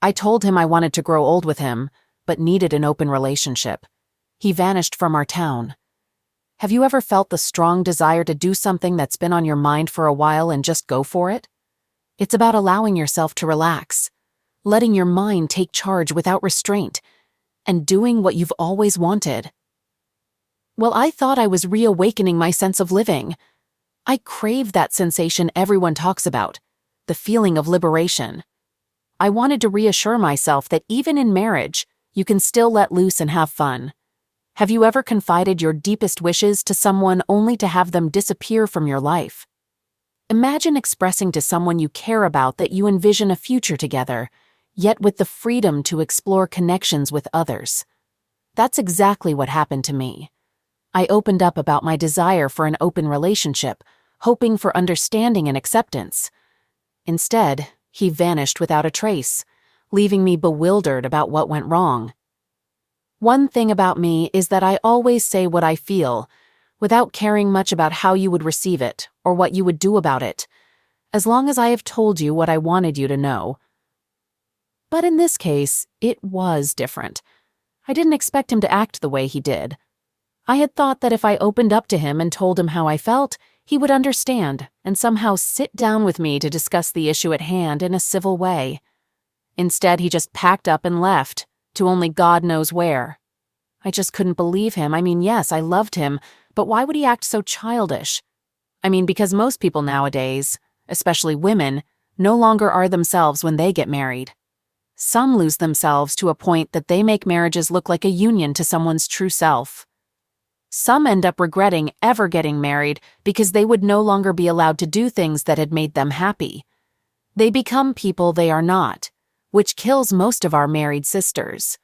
I told him I wanted to grow old with him, but needed an open relationship. He vanished from our town. Have you ever felt the strong desire to do something that's been on your mind for a while and just go for it? It's about allowing yourself to relax, letting your mind take charge without restraint, and doing what you've always wanted. Well, I thought I was reawakening my sense of living. I craved that sensation everyone talks about, the feeling of liberation. I wanted to reassure myself that even in marriage, you can still let loose and have fun. Have you ever confided your deepest wishes to someone only to have them disappear from your life? Imagine expressing to someone you care about that you envision a future together, yet with the freedom to explore connections with others. That's exactly what happened to me. I opened up about my desire for an open relationship, hoping for understanding and acceptance. Instead, he vanished without a trace, leaving me bewildered about what went wrong. One thing about me is that I always say what I feel, without caring much about how you would receive it or what you would do about it, as long as I have told you what I wanted you to know. But in this case, it was different. I didn't expect him to act the way he did. I had thought that if I opened up to him and told him how I felt, he would understand and somehow sit down with me to discuss the issue at hand in a civil way. Instead, he just packed up and left, to only God knows where. I just couldn't believe him. I mean, yes, I loved him, but why would he act so childish? I mean, because most people nowadays, especially women, no longer are themselves when they get married. Some lose themselves to a point that they make marriages look like a union to someone's true self. Some end up regretting ever getting married because they would no longer be allowed to do things that had made them happy. They become people they are not, which kills most of our married sisters.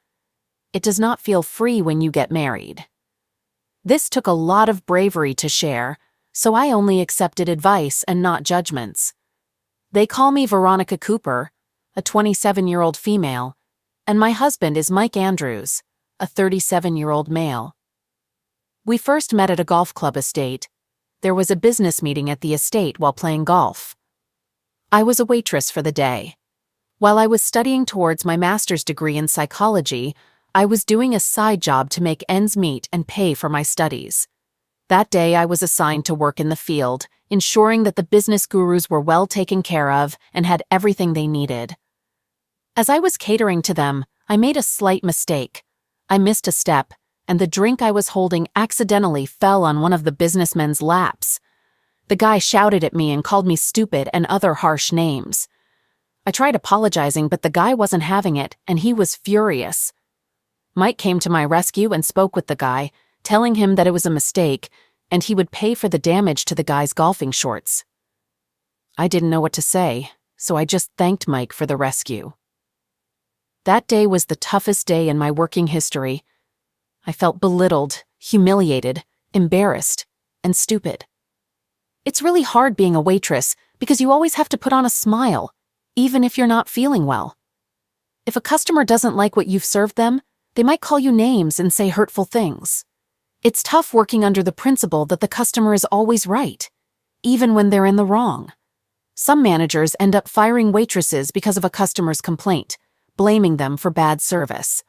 It does not feel free when you get married. This took a lot of bravery to share, so I only accepted advice and not judgments. They call me Veronica Cooper, a 27-year-old female, and my husband is Mike Andrews, a 37-year-old male. We first met at a golf club estate. There was a business meeting at the estate while playing golf. I was a waitress for the day. While I was studying towards my master's degree in psychology, I was doing a side job to make ends meet and pay for my studies. That day I was assigned to work in the field, ensuring that the business gurus were well taken care of and had everything they needed. As I was catering to them, I made a slight mistake. I missed a step, and the drink I was holding accidentally fell on one of the businessmen's laps. The guy shouted at me and called me stupid and other harsh names. I tried apologizing, but the guy wasn't having it, and he was furious. Mike came to my rescue and spoke with the guy, telling him that it was a mistake, and he would pay for the damage to the guy's golfing shorts. I didn't know what to say, so I just thanked Mike for the rescue. That day was the toughest day in my working history. I felt belittled, humiliated, embarrassed, and stupid. It's really hard being a waitress because you always have to put on a smile, even if you're not feeling well. If a customer doesn't like what you've served them, they might call you names and say hurtful things. It's tough working under the principle that the customer is always right, even when they're in the wrong. Some managers end up firing waitresses because of a customer's complaint, blaming them for bad service.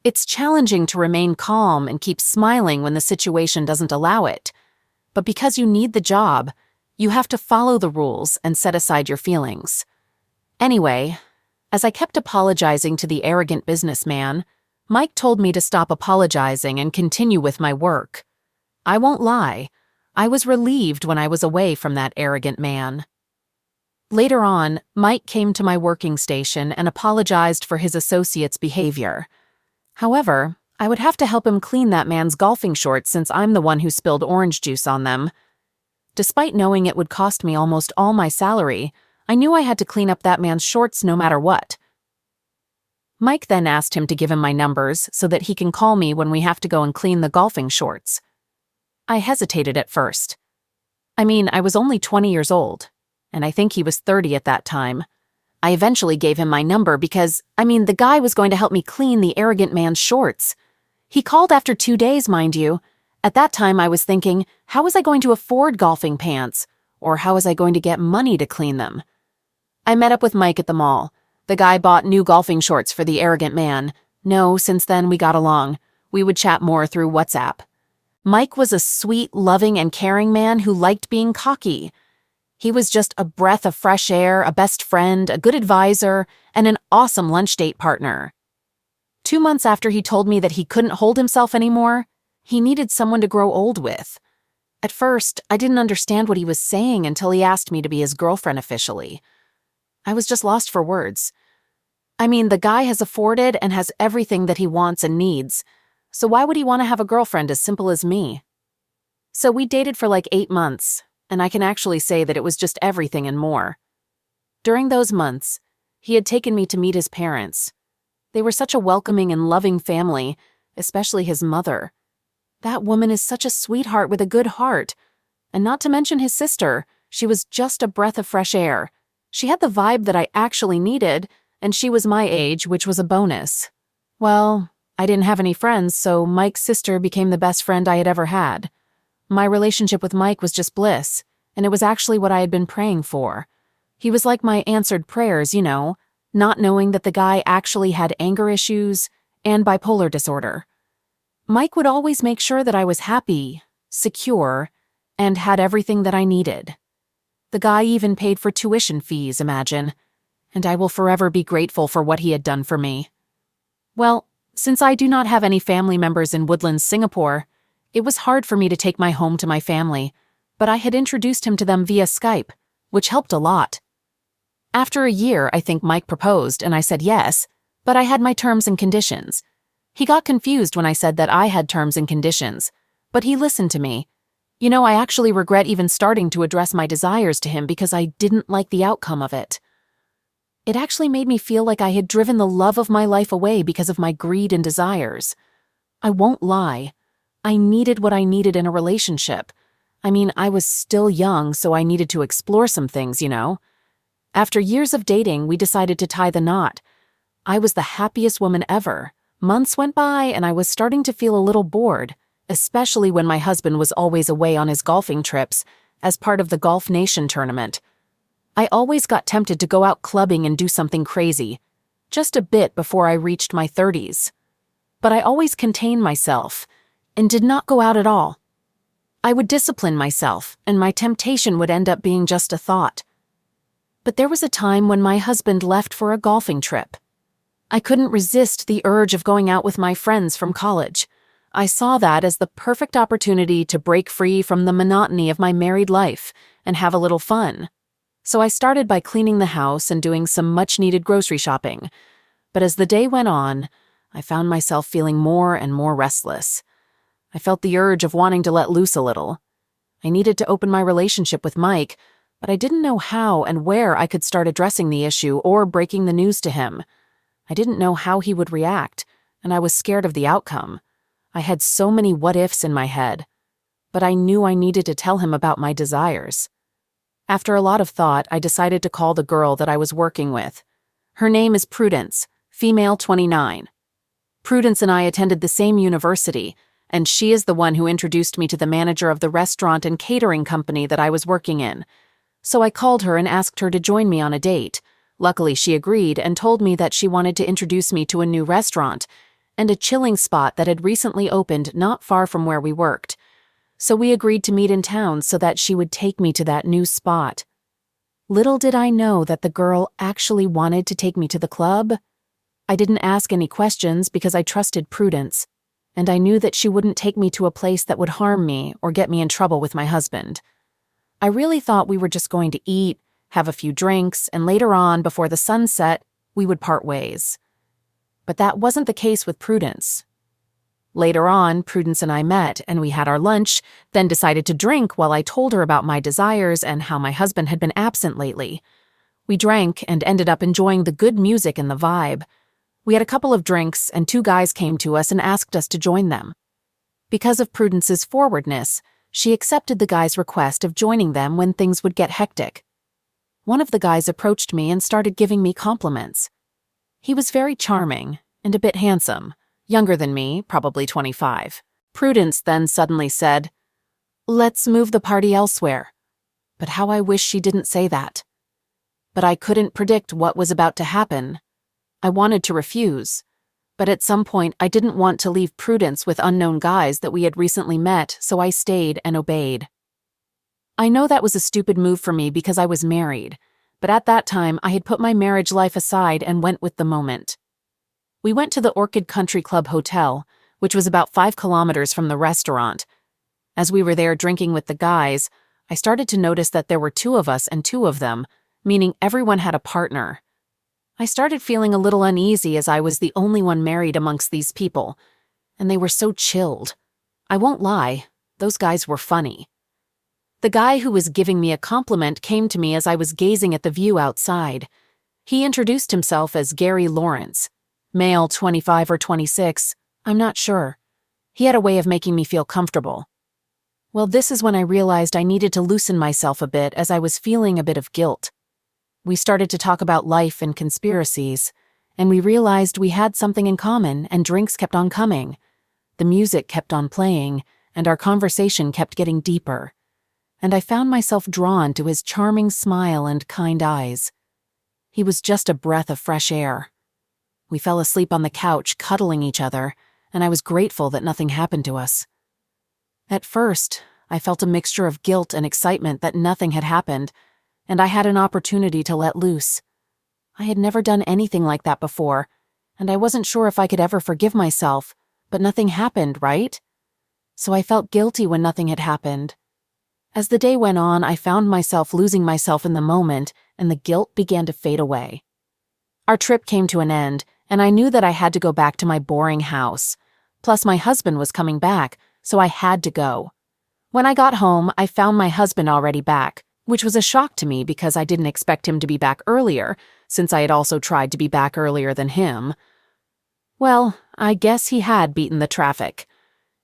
It's challenging to remain calm and keep smiling when the situation doesn't allow it. But because you need the job, you have to follow the rules and set aside your feelings. Anyway, as I kept apologizing to the arrogant businessman, Mike told me to stop apologizing and continue with my work. I won't lie, I was relieved when I was away from that arrogant man. Later on, Mike came to my working station and apologized for his associate's behavior. However, I would have to help him clean that man's golfing shorts since I'm the one who spilled orange juice on them. Despite knowing it would cost me almost all my salary, I knew I had to clean up that man's shorts no matter what. Mike then asked him to give him my numbers so that he can call me when we have to go and clean the golfing shorts. I hesitated at first. I mean, I was only 20 years old, and I think he was 30 at that time. I eventually gave him my number because, the guy was going to help me clean the arrogant man's shorts. He called after 2 days, mind you. At that time, I was thinking, how was I going to afford golfing pants? Or how was I going to get money to clean them? I met up with Mike at the mall. The guy bought new golfing shorts for the arrogant man. No, since then we got along. We would chat more through WhatsApp. Mike was a sweet, loving, and caring man who liked being cocky. He was just a breath of fresh air, a best friend, a good advisor, and an awesome lunch date partner. 2 months after he told me that he couldn't hold himself anymore, he needed someone to grow old with. At first, I didn't understand what he was saying until he asked me to be his girlfriend officially. I was just lost for words. I mean, the guy has afforded and has everything that he wants and needs, so why would he want to have a girlfriend as simple as me? So we dated for like 8 months, and I can actually say that it was just everything and more. During those months, he had taken me to meet his parents. They were such a welcoming and loving family, especially his mother. That woman is such a sweetheart with a good heart. And not to mention his sister, she was just a breath of fresh air. She had the vibe that I actually needed, and she was my age, which was a bonus. Well, I didn't have any friends, so Mike's sister became the best friend I had ever had. My relationship with Mike was just bliss, and it was actually what I had been praying for. He was like my answered prayers, you know, not knowing that the guy actually had anger issues and bipolar disorder. Mike would always make sure that I was happy, secure, and had everything that I needed. The guy even paid for tuition fees, imagine, and I will forever be grateful for what he had done for me. Well, since I do not have any family members in Woodlands, Singapore, it was hard for me to take my home to my family, but I had introduced him to them via Skype, which helped a lot. After a year, I think Mike proposed, and I said yes, but I had my terms and conditions. He got confused when I said that I had terms and conditions, but he listened to me. You know, I actually regret even starting to address my desires to him because I didn't like the outcome of it. It actually made me feel like I had driven the love of my life away because of my greed and desires. I won't lie. I needed what I needed in a relationship. I mean, I was still young, so I needed to explore some things, you know. After years of dating, we decided to tie the knot. I was the happiest woman ever. Months went by and I was starting to feel a little bored, especially when my husband was always away on his golfing trips as part of the Golf Nation tournament. I always got tempted to go out clubbing and do something crazy, just a bit before I reached my 30s. But I always contained myself and did not go out at all. I would discipline myself, and my temptation would end up being just a thought. But there was a time when my husband left for a golfing trip. I couldn't resist the urge of going out with my friends from college. I saw that as the perfect opportunity to break free from the monotony of my married life and have a little fun. So I started by cleaning the house and doing some much-needed grocery shopping. But as the day went on, I found myself feeling more and more restless. I felt the urge of wanting to let loose a little. I needed to open my relationship with Mike, but I didn't know how and where I could start addressing the issue or breaking the news to him. I didn't know how he would react, and I was scared of the outcome. I had so many what-ifs in my head, but I knew I needed to tell him about my desires. After a lot of thought, I decided to call the girl that I was working with. Her name is Prudence, female 29. Prudence and I attended the same university, and she is the one who introduced me to the manager of the restaurant and catering company that I was working in. So I called her and asked her to join me on a date. Luckily, she agreed and told me that she wanted to introduce me to a new restaurant and a chilling spot that had recently opened not far from where we worked. So we agreed to meet in town so that she would take me to that new spot. Little did I know that the girl actually wanted to take me to the club. I didn't ask any questions because I trusted Prudence, and I knew that she wouldn't take me to a place that would harm me or get me in trouble with my husband. I really thought we were just going to eat, have a few drinks, and later on, before the sun set, we would part ways. But that wasn't the case with Prudence. Later on, Prudence and I met, and we had our lunch, then decided to drink while I told her about my desires and how my husband had been absent lately. We drank and ended up enjoying the good music and the vibe. We had a couple of drinks, and 2 guys came to us and asked us to join them. Because of Prudence's forwardness, she accepted the guys' request of joining them when things would get hectic. One of the guys approached me and started giving me compliments. He was very charming and a bit handsome, younger than me, probably 25. Prudence then suddenly said, "Let's move the party elsewhere." But how I wish she didn't say that. But I couldn't predict what was about to happen, I wanted to refuse. But at some point, I didn't want to leave Prudence with unknown guys that we had recently met, so I stayed and obeyed. I know that was a stupid move for me because I was married, but at that time I had put my marriage life aside and went with the moment. We went to the Orchid Country Club Hotel, which was about 5 kilometers from the restaurant. As we were there drinking with the guys, I started to notice that there were 2 of us and 2 of them, meaning everyone had a partner. I started feeling a little uneasy as I was the only one married amongst these people, and they were so chilled. I won't lie, those guys were funny. The guy who was giving me a compliment came to me as I was gazing at the view outside. He introduced himself as Gary Lawrence, male 25 or 26, I'm not sure. He had a way of making me feel comfortable. Well, this is when I realized I needed to loosen myself a bit as I was feeling a bit of guilt. We started to talk about life and conspiracies, and we realized we had something in common, and drinks kept on coming. The music kept on playing, and our conversation kept getting deeper. And I found myself drawn to his charming smile and kind eyes. He was just a breath of fresh air. We fell asleep on the couch, cuddling each other, and I was grateful that nothing happened to us. At first, I felt a mixture of guilt and excitement that nothing had happened, and I had an opportunity to let loose. I had never done anything like that before, and I wasn't sure if I could ever forgive myself, but nothing happened, right? So I felt guilty when nothing had happened. As the day went on, I found myself losing myself in the moment, and the guilt began to fade away. Our trip came to an end, and I knew that I had to go back to my boring house. Plus, my husband was coming back, so I had to go. When I got home, I found my husband already back, which was a shock to me because I didn't expect him to be back earlier, since I had also tried to be back earlier than him. Well, I guess he had beaten the traffic.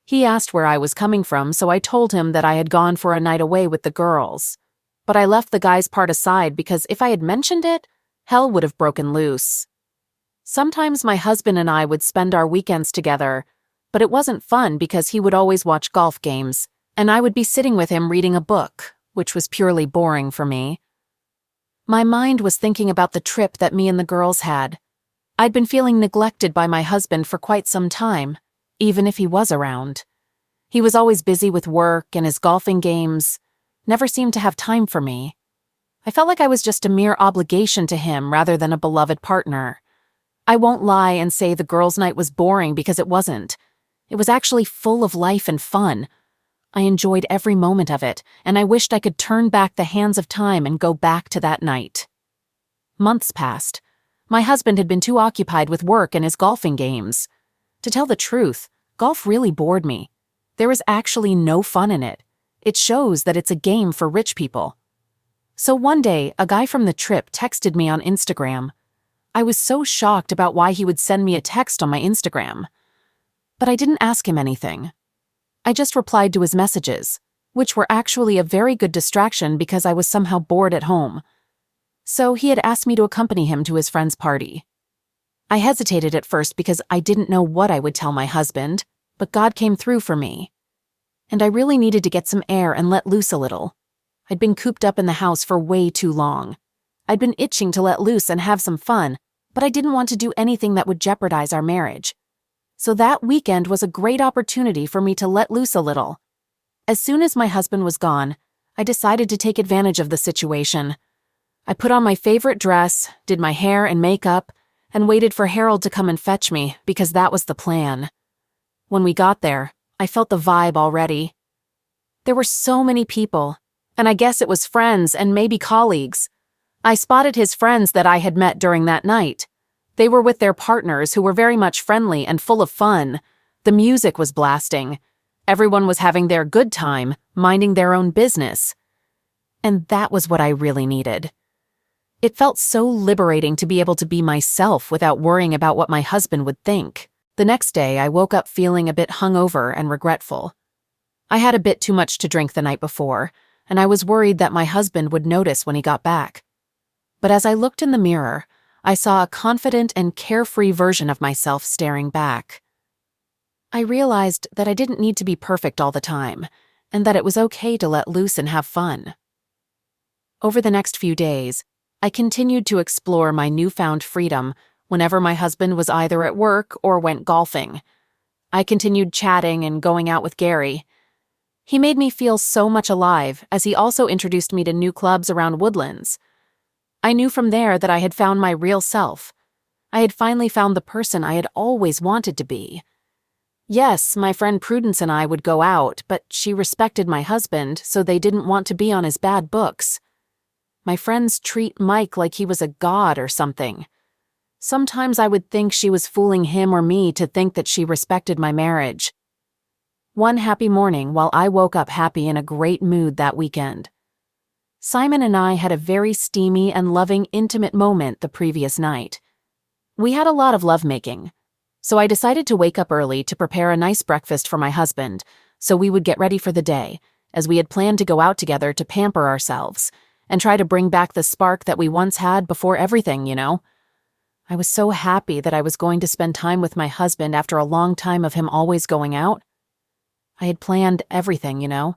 He asked where I was coming from, so I told him that I had gone for a night away with the girls. But I left the guy's part aside because if I had mentioned it, hell would have broken loose. Sometimes my husband and I would spend our weekends together, but it wasn't fun because he would always watch golf games, and I would be sitting with him reading a book, which was purely boring for me. My mind was thinking about the trip that me and the girls had. I'd been feeling neglected by my husband for quite some time, even if he was around. He was always busy with work and his golfing games, never seemed to have time for me. I felt like I was just a mere obligation to him rather than a beloved partner. I won't lie and say the girls' night was boring because it wasn't. It was actually full of life and fun. I enjoyed every moment of it, and I wished I could turn back the hands of time and go back to that night. Months passed. My husband had been too occupied with work and his golfing games. To tell the truth, golf really bored me. There was actually no fun in it. It shows that it's a game for rich people. So one day, a guy from the trip texted me on Instagram. I was so shocked about why he would send me a text on my Instagram. But I didn't ask him anything. I just replied to his messages, which were actually a very good distraction because I was somehow bored at home. So he had asked me to accompany him to his friend's party. I hesitated at first because I didn't know what I would tell my husband, but God came through for me. And I really needed to get some air and let loose a little. I'd been cooped up in the house for way too long. I'd been itching to let loose and have some fun, but I didn't want to do anything that would jeopardize our marriage. So that weekend was a great opportunity for me to let loose a little. As soon as my husband was gone, I decided to take advantage of the situation. I put on my favorite dress, did my hair and makeup, and waited for Harold to come and fetch me because that was the plan. When we got there, I felt the vibe already. There were so many people, and I guess it was friends and maybe colleagues. I spotted his friends that I had met during that night. They were with their partners who were very much friendly and full of fun. The music was blasting. Everyone was having their good time, minding their own business. And that was what I really needed. It felt so liberating to be able to be myself without worrying about what my husband would think. The next day, I woke up feeling a bit hungover and regretful. I had a bit too much to drink the night before, and I was worried that my husband would notice when he got back. But as I looked in the mirror, I saw a confident and carefree version of myself staring back. I realized that I didn't need to be perfect all the time, and that it was okay to let loose and have fun. Over the next few days, I continued to explore my newfound freedom whenever my husband was either at work or went golfing. I continued chatting and going out with Gary. He made me feel so much alive, as he also introduced me to new clubs around Woodlands. I knew from there that I had found my real self. I had finally found the person I had always wanted to be. Yes, my friend Prudence and I would go out, but she respected my husband, so they didn't want to be on his bad books. My friends treat Mike like he was a god or something. Sometimes I would think she was fooling him or me to think that she respected my marriage. One happy morning, while I woke up happy in a great mood that weekend, Simon and I had a very steamy and loving, intimate moment the previous night. We had a lot of lovemaking, so I decided to wake up early to prepare a nice breakfast for my husband, so we would get ready for the day, as we had planned to go out together to pamper ourselves and try to bring back the spark that we once had before everything, you know? I was so happy that I was going to spend time with my husband after a long time of him always going out. I had planned everything, you know?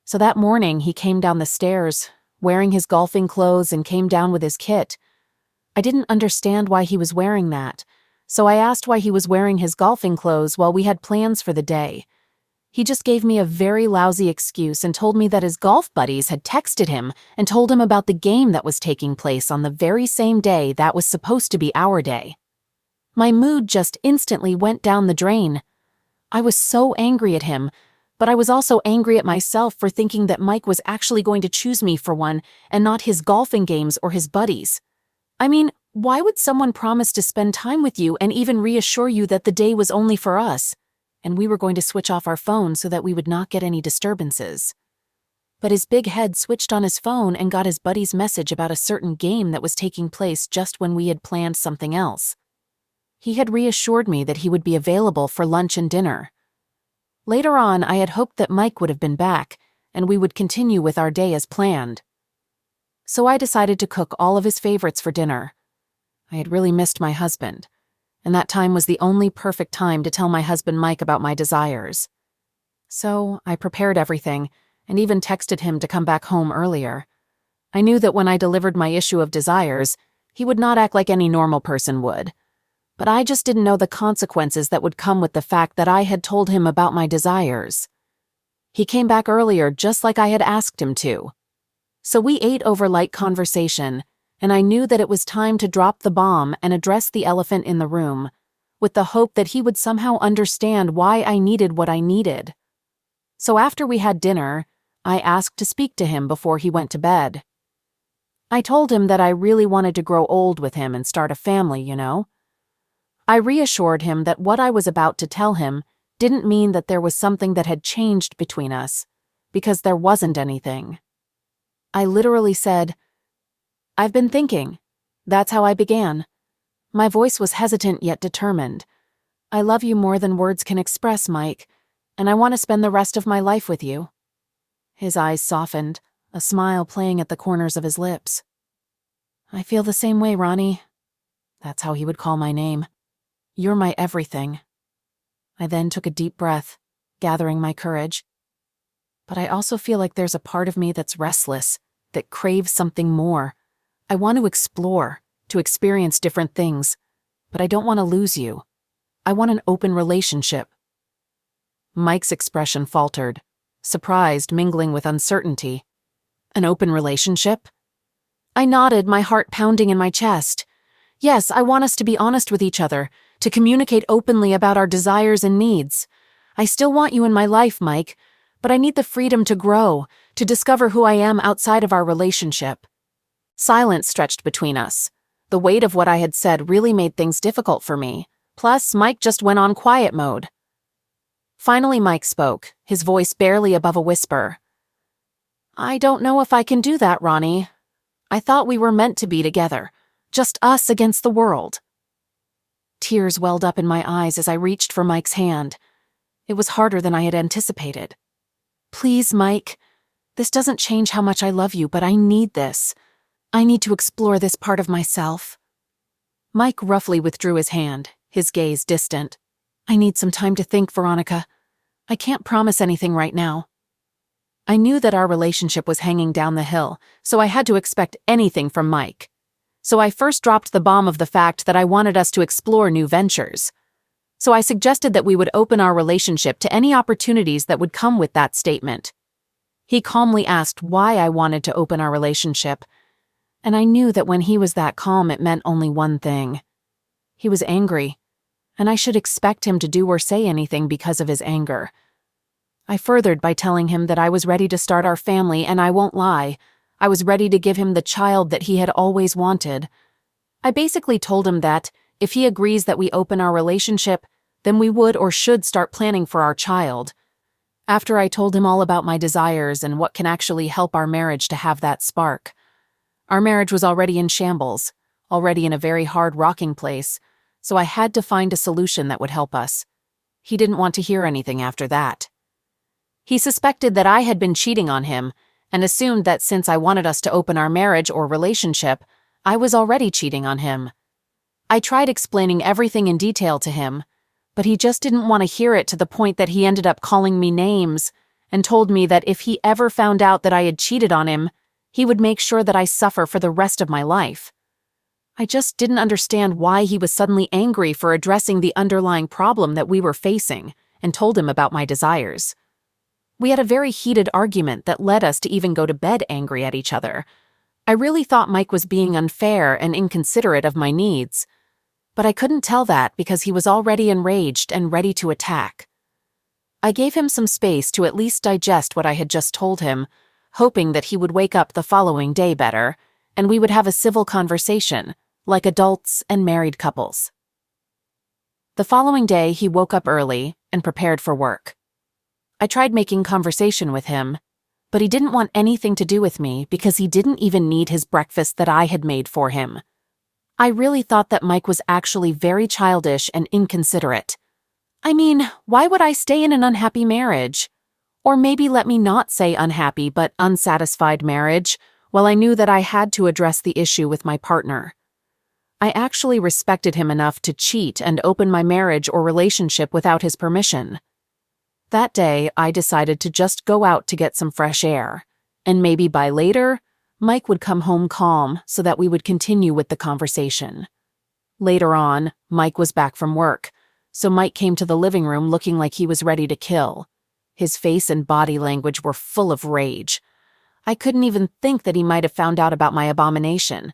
So that morning he came down the stairs, wearing his golfing clothes, and came down with his kit. I didn't understand why he was wearing that, so I asked why he was wearing his golfing clothes while we had plans for the day. He just gave me a very lousy excuse and told me that his golf buddies had texted him and told him about the game that was taking place on the very same day that was supposed to be our day. My mood just instantly went down the drain. I was so angry at him, but I was also angry at myself for thinking that Mike was actually going to choose me for one and not his golfing games or his buddies. I mean, why would someone promise to spend time with you and even reassure you that the day was only for us, and we were going to switch off our phone so that we would not get any disturbances? But his big head switched on his phone and got his buddy's message about a certain game that was taking place just when we had planned something else. He had reassured me that he would be available for lunch and dinner. Later on, I had hoped that Mike would have been back, and we would continue with our day as planned. So I decided to cook all of his favorites for dinner. I had really missed my husband, and that time was the only perfect time to tell my husband Mike about my desires. So I prepared everything, and even texted him to come back home earlier. I knew that when I delivered my issue of desires, he would not act like any normal person would. But I just didn't know the consequences that would come with the fact that I had told him about my desires. He came back earlier just like I had asked him to. So we ate over light conversation, and I knew that it was time to drop the bomb and address the elephant in the room, with the hope that he would somehow understand why I needed what I needed. So after we had dinner, I asked to speak to him before he went to bed. I told him that I really wanted to grow old with him and start a family, you know? I reassured him that what I was about to tell him didn't mean that there was something that had changed between us, because there wasn't anything. I literally said, "I've been thinking." That's how I began. My voice was hesitant yet determined. "I love you more than words can express, Mike, and I want to spend the rest of my life with you." His eyes softened, a smile playing at the corners of his lips. "I feel the same way, Ronnie." That's how he would call my name. "You're my everything." I then took a deep breath, gathering my courage. But I also feel like there's a part of me that's restless, that craves something more. I want to explore, to experience different things, but I don't want to lose you. I want an open relationship. Mike's expression faltered, surprised mingling with uncertainty. An open relationship? I nodded, my heart pounding in my chest. Yes, I want us to be honest with each other, to communicate openly about our desires and needs. I still want you in my life, Mike, but I need the freedom to grow, to discover who I am outside of our relationship. Silence stretched between us. The weight of what I had said really made things difficult for me. Plus, Mike just went on quiet mode. Finally, Mike spoke, his voice barely above a whisper. "I don't know if I can do that, Ronnie. I thought we were meant to be together, just us against the world." Tears welled up in my eyes as I reached for Mike's hand. It was harder than I had anticipated. "Please, Mike. This doesn't change how much I love you, but I need this. I need to explore this part of myself." Mike roughly withdrew his hand, his gaze distant. "I need some time to think, Veronica. I can't promise anything right now." I knew that our relationship was hanging down the hill, so I had to expect anything from Mike. So I first dropped the bomb of the fact that I wanted us to explore new ventures. So I suggested that we would open our relationship to any opportunities that would come with that statement. He calmly asked why I wanted to open our relationship, and I knew that when he was that calm it meant only one thing. He was angry, and I should expect him to do or say anything because of his anger. I furthered by telling him that I was ready to start our family, and I won't lie, I was ready to give him the child that he had always wanted. I basically told him that, if he agrees that we open our relationship, then we would or should start planning for our child. After I told him all about my desires and what can actually help our marriage to have that spark. Our marriage was already in shambles, already in a very hard rocking place, so I had to find a solution that would help us. He didn't want to hear anything after that. He suspected that I had been cheating on him and assumed that since I wanted us to open our marriage or relationship, I was already cheating on him. I tried explaining everything in detail to him, but he just didn't want to hear it to the point that he ended up calling me names and told me that if he ever found out that I had cheated on him, he would make sure that I suffer for the rest of my life. I just didn't understand why he was suddenly angry for addressing the underlying problem that we were facing, and told him about my desires. We had a very heated argument that led us to even go to bed angry at each other. I really thought Mike was being unfair and inconsiderate of my needs, but I couldn't tell that because he was already enraged and ready to attack. I gave him some space to at least digest what I had just told him, hoping that he would wake up the following day better, and we would have a civil conversation, like adults and married couples. The following day, he woke up early and prepared for work. I tried making conversation with him, but he didn't want anything to do with me because he didn't even need his breakfast that I had made for him. I really thought that Mike was actually very childish and inconsiderate. I mean, why would I stay in an unhappy marriage? Or maybe let me not say unhappy but unsatisfied marriage, while I knew that I had to address the issue with my partner. I actually respected him enough to cheat and open my marriage or relationship without his permission. That day, I decided to just go out to get some fresh air, and maybe by later, Mike would come home calm so that we would continue with the conversation. Later on, Mike was back from work, so Mike came to the living room looking like he was ready to kill. His face and body language were full of rage. I couldn't even think that he might have found out about my abomination.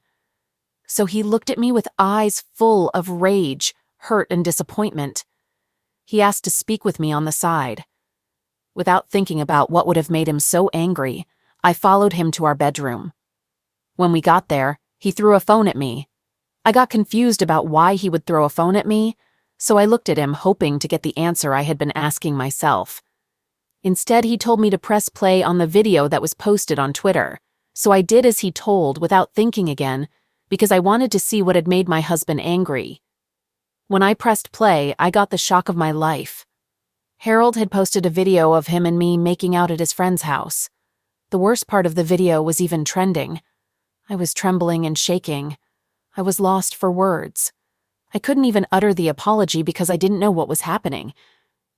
So he looked at me with eyes full of rage, hurt, and disappointment. He asked to speak with me on the side. Without thinking about what would have made him so angry, I followed him to our bedroom. When we got there, he threw a phone at me. I got confused about why he would throw a phone at me, so I looked at him hoping to get the answer I had been asking myself. Instead, he told me to press play on the video that was posted on Twitter, so I did as he told without thinking again, because I wanted to see what had made my husband angry. When I pressed play, I got the shock of my life. Harold had posted a video of him and me making out at his friend's house. The worst part of the video was even trending. I was trembling and shaking. I was lost for words. I couldn't even utter the apology because I didn't know what was happening.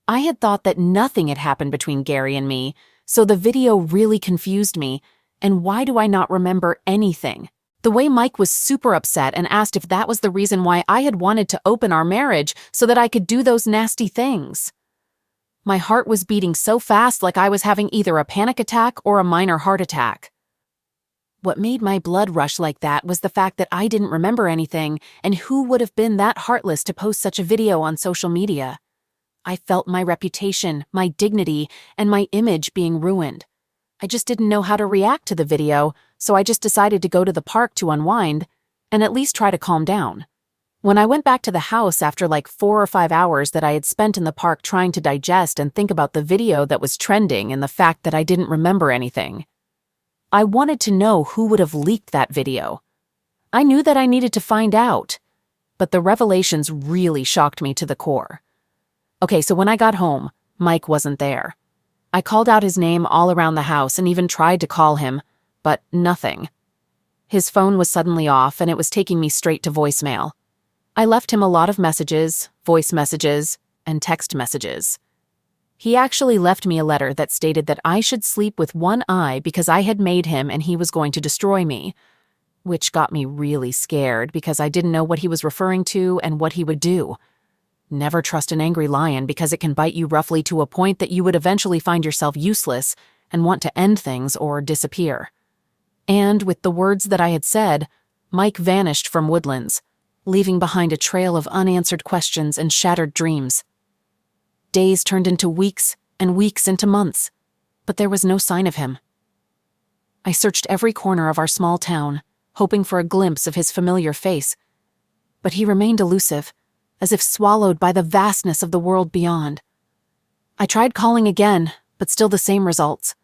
I had thought that nothing had happened between Gary and me, so the video really confused me, and why do I not remember anything? The way Mike was super upset and asked if that was the reason why I had wanted to open our marriage so that I could do those nasty things. My heart was beating so fast like I was having either a panic attack or a minor heart attack. What made my blood rush like that was the fact that I didn't remember anything, and who would have been that heartless to post such a video on social media? I felt my reputation, my dignity, and my image being ruined. I just didn't know how to react to the video, so I just decided to go to the park to unwind and at least try to calm down. When I went back to the house after like 4 or 5 hours that I had spent in the park trying to digest and think about the video that was trending and the fact that I didn't remember anything, I wanted to know who would have leaked that video. I knew that I needed to find out, but the revelations really shocked me to the core. Okay, so when I got home, Mike wasn't there. I called out his name all around the house and even tried to call him, but nothing. His phone was suddenly off and it was taking me straight to voicemail. I left him a lot of messages, voice messages, and text messages. He actually left me a letter that stated that I should sleep with one eye because I had made him and he was going to destroy me. which got me really scared because I didn't know what he was referring to and what he would do. Never trust an angry lion because it can bite you roughly to a point that you would eventually find yourself useless and want to end things or disappear. And with the words that I had said, Mike vanished from Woodlands, leaving behind a trail of unanswered questions and shattered dreams. Days turned into weeks and weeks into months, but there was no sign of him. I searched every corner of our small town, hoping for a glimpse of his familiar face, but he remained elusive, as if swallowed by the vastness of the world beyond. I tried calling again, but still the same results.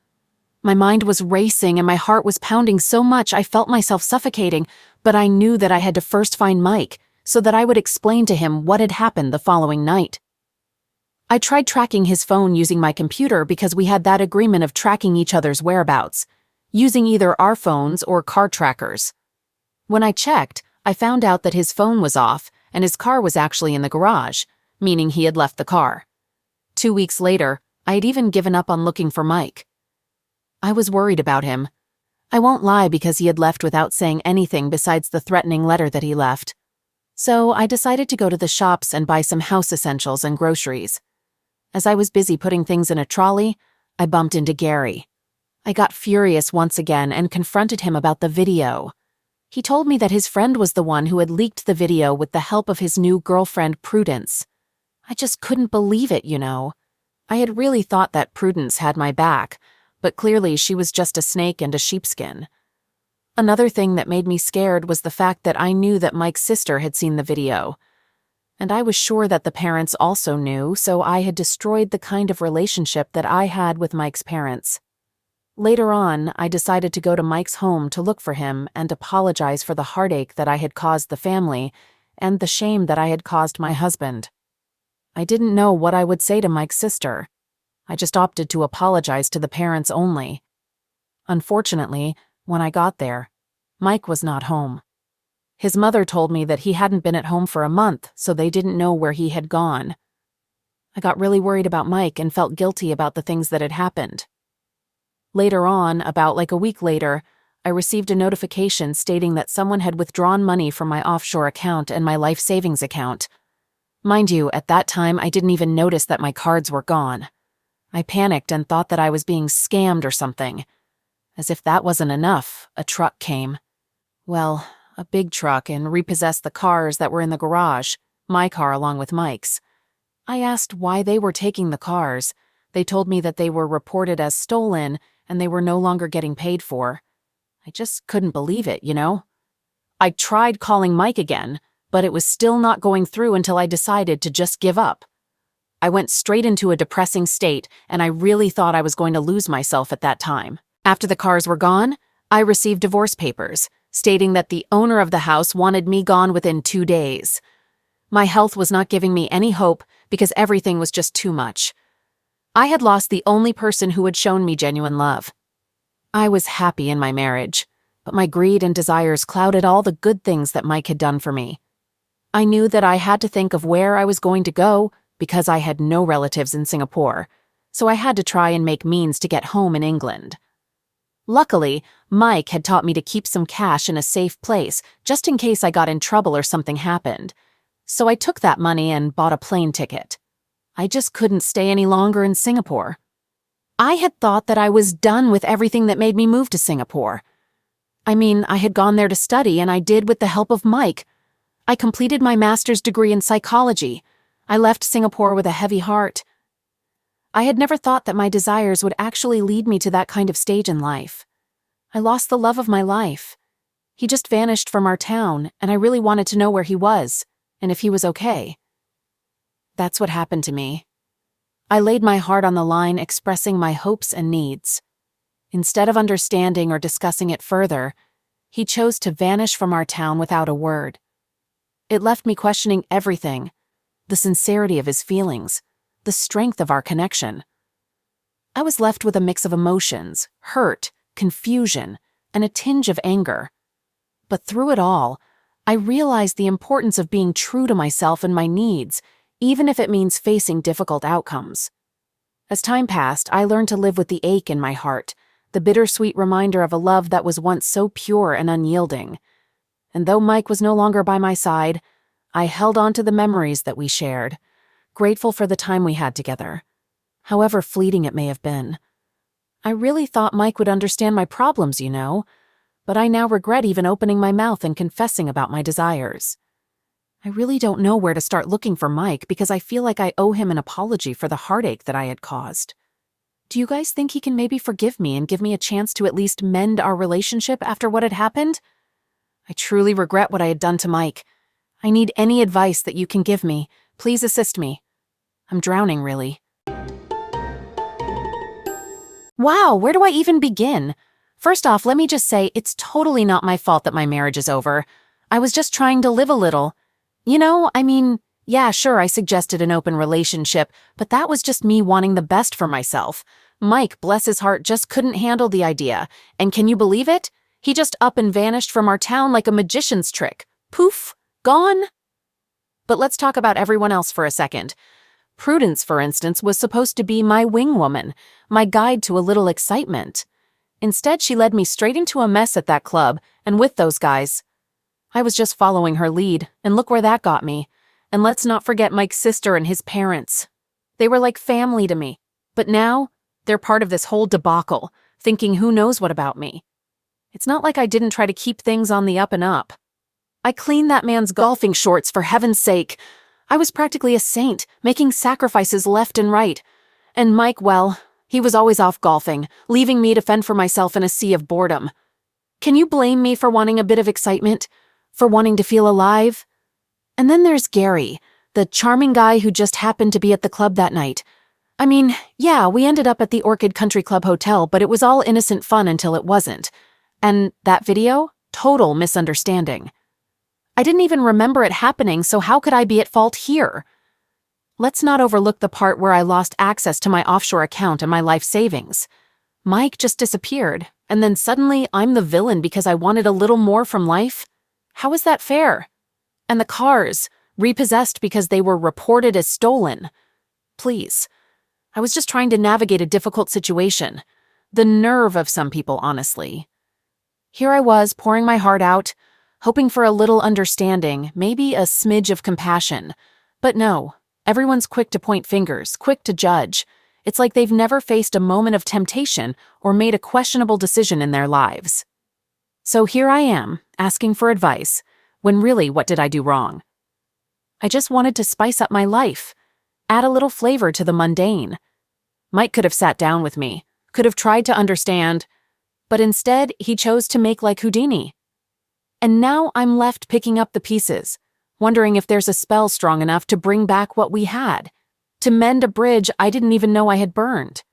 My mind was racing and my heart was pounding so much I felt myself suffocating, but I knew that I had to first find Mike so that I would explain to him what had happened the following night. I tried tracking his phone using my computer because we had that agreement of tracking each other's whereabouts, using either our phones or car trackers. When I checked, I found out that his phone was off and his car was actually in the garage, meaning he had left the car. 2 weeks later, I had even given up on looking for Mike. I was worried about him. I won't lie because he had left without saying anything besides the threatening letter that he left. So I decided to go to the shops and buy some house essentials and groceries. As I was busy putting things in a trolley, I bumped into Gary. I got furious once again and confronted him about the video. He told me that his friend was the one who had leaked the video with the help of his new girlfriend, Prudence. I just couldn't believe it, you know. I had really thought that Prudence had my back, but clearly she was just a snake and a sheepskin. Another thing that made me scared was the fact that I knew that Mike's sister had seen the video. And I was sure that the parents also knew, so I had destroyed the kind of relationship that I had with Mike's parents. Later on, I decided to go to Mike's home to look for him and apologize for the heartache that I had caused the family and the shame that I had caused my husband. I didn't know what I would say to Mike's sister. I just opted to apologize to the parents only. Unfortunately, when I got there, Mike was not home. His mother told me that he hadn't been at home for a month, so they didn't know where he had gone. I got really worried about Mike and felt guilty about the things that had happened. Later on, about like a week later, I received a notification stating that someone had withdrawn money from my offshore account and my life savings account. Mind you, at that time I didn't even notice that my cards were gone. I panicked and thought that I was being scammed or something. As if that wasn't enough, a truck came. Well, a big truck, and repossessed the cars that were in the garage, my car along with Mike's. I asked why they were taking the cars. They told me that they were reported as stolen and they were no longer getting paid for. I just couldn't believe it, you know? I tried calling Mike again, but it was still not going through until I decided to just give up. I went straight into a depressing state, and I really thought I was going to lose myself at that time. After the cars were gone, I received divorce papers, stating that the owner of the house wanted me gone within 2 days. My health was not giving me any hope because everything was just too much. I had lost the only person who had shown me genuine love. I was happy in my marriage, but my greed and desires clouded all the good things that Mike had done for me. I knew that I had to think of where I was going to go because I had no relatives in Singapore, so I had to try and make means to get home in England. Luckily, Mike had taught me to keep some cash in a safe place just in case I got in trouble or something happened, so I took that money and bought a plane ticket. I just couldn't stay any longer in Singapore. I had thought that I was done with everything that made me move to Singapore. I mean, I had gone there to study, and I did with the help of Mike. I completed my master's degree in psychology. I left Singapore with a heavy heart. I had never thought that my desires would actually lead me to that kind of stage in life. I lost the love of my life. He just vanished from our town, and I really wanted to know where he was, and if he was okay. That's what happened to me. I laid my heart on the line, expressing my hopes and needs. Instead of understanding or discussing it further, he chose to vanish from our town without a word. It left me questioning everything, the sincerity of his feelings, the strength of our connection. I was left with a mix of emotions, hurt, confusion, and a tinge of anger. But through it all, I realized the importance of being true to myself and my needs, even if it means facing difficult outcomes. As time passed, I learned to live with the ache in my heart, the bittersweet reminder of a love that was once so pure and unyielding. And though Mike was no longer by my side, I held on to the memories that we shared, grateful for the time we had together, however fleeting it may have been. I really thought Mike would understand my problems, but I now regret even opening my mouth and confessing about my desires. I really don't know where to start looking for Mike because I feel like I owe him an apology for the heartache that I had caused. Do you guys think he can maybe forgive me and give me a chance to at least mend our relationship after what had happened? I truly regret what I had done to Mike. I need any advice that you can give me. Please assist me. I'm drowning, really. Wow, where do I even begin? First off, let me just say it's totally not my fault that my marriage is over. I was just trying to live a little. Yeah, sure, I suggested an open relationship, but that was just me wanting the best for myself. Mike, bless his heart, just couldn't handle the idea. And can you believe it? He just up and vanished from our town like a magician's trick. Poof, gone. But let's talk about everyone else for a second. Prudence, for instance, was supposed to be my wing woman, my guide to a little excitement. Instead, she led me straight into a mess at that club, and with those guys. I was just following her lead, and look where that got me. And let's not forget Mike's sister and his parents. They were like family to me. But now, they're part of this whole debacle, thinking who knows what about me. It's not like I didn't try to keep things on the up and up. I cleaned that man's golfing shorts, for heaven's sake. I was practically a saint, making sacrifices left and right. And Mike, well, he was always off golfing, leaving me to fend for myself in a sea of boredom. Can you blame me for wanting a bit of excitement? For wanting to feel alive? And then there's Gary, the charming guy who just happened to be at the club that night. Yeah, we ended up at the Orchid Country Club Hotel, but it was all innocent fun until it wasn't. And that video? Total misunderstanding. I didn't even remember it happening, so how could I be at fault here? Let's not overlook the part where I lost access to my offshore account and my life savings. Mike just disappeared, and then suddenly I'm the villain because I wanted a little more from life? How is that fair? And the cars, repossessed because they were reported as stolen. Please. I was just trying to navigate a difficult situation. The nerve of some people, honestly. Here I was, pouring my heart out, hoping for a little understanding, maybe a smidge of compassion. But no, everyone's quick to point fingers, quick to judge. It's like they've never faced a moment of temptation or made a questionable decision in their lives. So here I am, asking for advice, when really, what did I do wrong? I just wanted to spice up my life, add a little flavor to the mundane. Mike could have sat down with me, could have tried to understand, but instead he chose to make like Houdini. And now I'm left picking up the pieces, wondering if there's a spell strong enough to bring back what we had, to mend a bridge I didn't even know I had burned.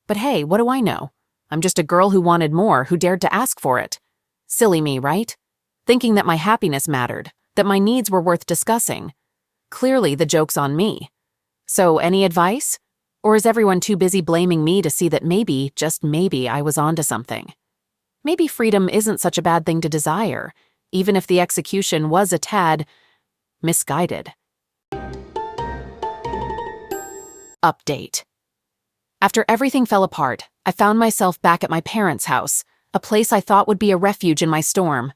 But hey, what do I know? I'm just a girl who wanted more, who dared to ask for it. Silly me, right? Thinking that my happiness mattered, that my needs were worth discussing. Clearly, the joke's on me. So, any advice? Or is everyone too busy blaming me to see that maybe, just maybe, I was onto something? Maybe freedom isn't such a bad thing to desire, even if the execution was a tad misguided. Update. After everything fell apart, I found myself back at my parents' house, a place I thought would be a refuge in my storm.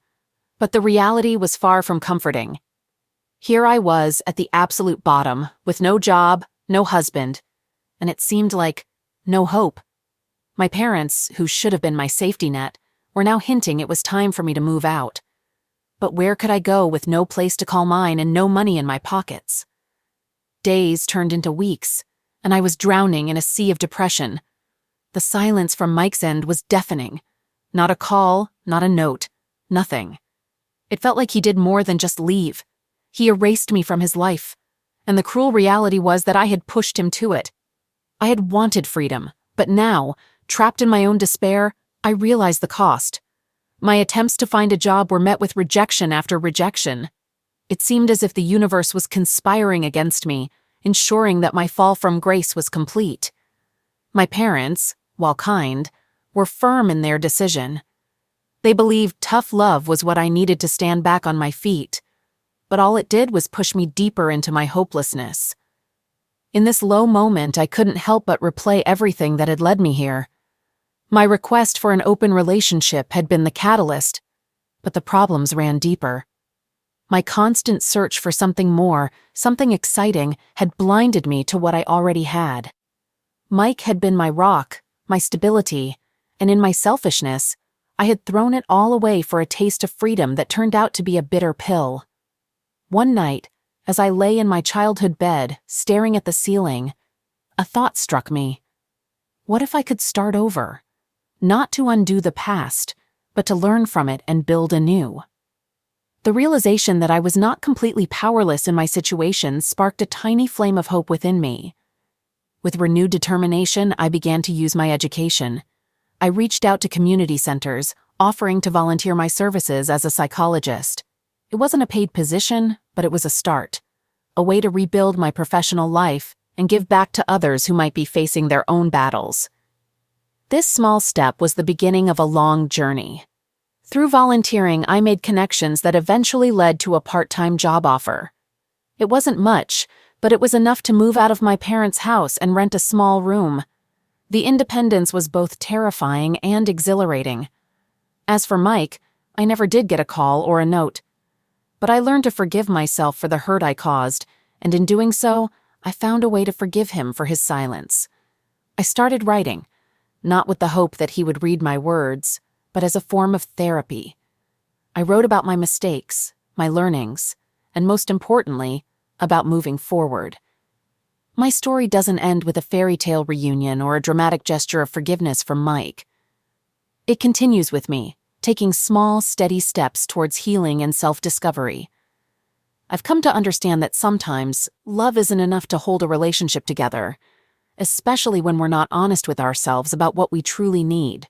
But the reality was far from comforting. Here I was at the absolute bottom, with no job, no husband, and it seemed like no hope. My parents, who should have been my safety net, were now hinting it was time for me to move out. But where could I go with no place to call mine and no money in my pockets? Days turned into weeks, and I was drowning in a sea of depression. The silence from Mike's end was deafening. Not a call, not a note, nothing. It felt like he did more than just leave. He erased me from his life, and the cruel reality was that I had pushed him to it. I had wanted freedom, but now, trapped in my own despair, I realized the cost. My attempts to find a job were met with rejection after rejection. It seemed as if the universe was conspiring against me, ensuring that my fall from grace was complete. My parents, while kind, were firm in their decision. They believed tough love was what I needed to stand back on my feet, but all it did was push me deeper into my hopelessness. In this low moment, I couldn't help but replay everything that had led me here. My request for an open relationship had been the catalyst, but the problems ran deeper. My constant search for something more, something exciting, had blinded me to what I already had. Mike had been my rock, my stability, and in my selfishness, I had thrown it all away for a taste of freedom that turned out to be a bitter pill. One night, as I lay in my childhood bed, staring at the ceiling, a thought struck me. What if I could start over? Not to undo the past, but to learn from it and build anew. The realization that I was not completely powerless in my situation sparked a tiny flame of hope within me. With renewed determination, I began to use my education. I reached out to community centers, offering to volunteer my services as a psychologist. It wasn't a paid position, but it was a start, a way to rebuild my professional life and give back to others who might be facing their own battles. This small step was the beginning of a long journey. Through volunteering, I made connections that eventually led to a part-time job offer. It wasn't much, but it was enough to move out of my parents' house and rent a small room. The independence was both terrifying and exhilarating. As for Mike, I never did get a call or a note. But I learned to forgive myself for the hurt I caused, and in doing so, I found a way to forgive him for his silence. I started writing, not with the hope that he would read my words, but as a form of therapy. I wrote about my mistakes, my learnings, and most importantly, about moving forward. My story doesn't end with a fairy tale reunion or a dramatic gesture of forgiveness from Mike. It continues with me, taking small, steady steps towards healing and self-discovery. I've come to understand that sometimes love isn't enough to hold a relationship together, especially when we're not honest with ourselves about what we truly need.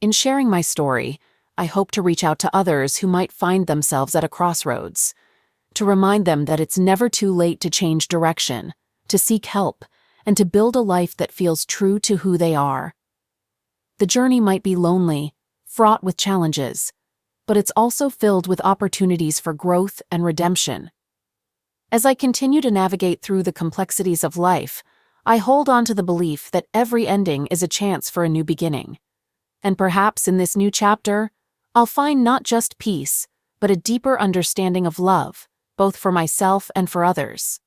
In sharing my story, I hope to reach out to others who might find themselves at a crossroads, to remind them that it's never too late to change direction, to seek help, and to build a life that feels true to who they are. The journey might be lonely, fraught with challenges, but it's also filled with opportunities for growth and redemption. As I continue to navigate through the complexities of life, I hold on to the belief that every ending is a chance for a new beginning. And perhaps in this new chapter, I'll find not just peace, but a deeper understanding of love, both for myself and for others.